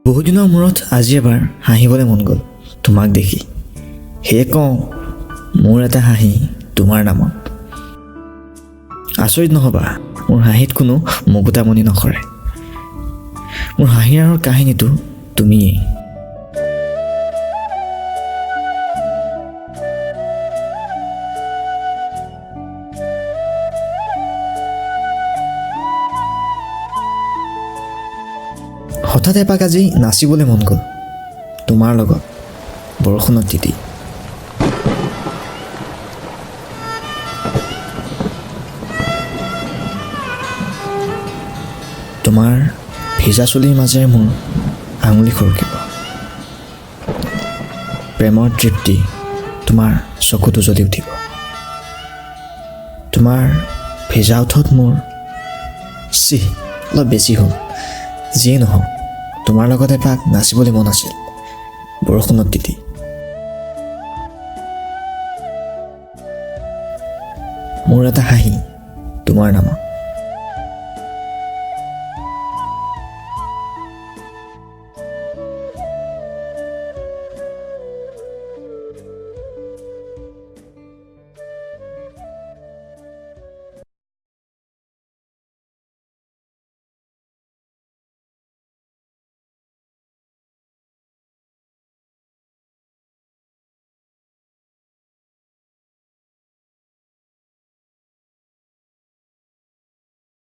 বহুদিনৰ মূৰত আজি এবাৰ হাঁহিবলৈ মন গ'ল তোমাক দেখি। সেয়ে কওঁ, মোৰ এটা হাঁহি তোমাৰ নামত। আচৰিত নহ'বা, মোৰ হাঁহিত কোনো মুকুতামণি নসৰে। মোৰ হাঁহিৰ আঁৰৰ কাহিনীটো তুমিয়েই। হঠাৎ এপাক আজি নাচিবলৈ মন গ'ল তোমাৰ লগত বৰষুণত তিতি। তোমাৰ ভিজা চুলিৰ মাজেৰে মোৰ আঙুলি সৰকিব। প্ৰেমৰ তৃপ্তি তোমাৰ চকুতো জ্বলি উঠিব। তোমাৰ ভিজা ওঠত মোৰ অলপ বেছি হ'ল। যিয়ে নহওক, তোমাৰ লগত এপাক নাচিবলৈ মন আছিল বৰষুণত তিতি। মোৰ এটা হাঁহি তোমাৰ নামত।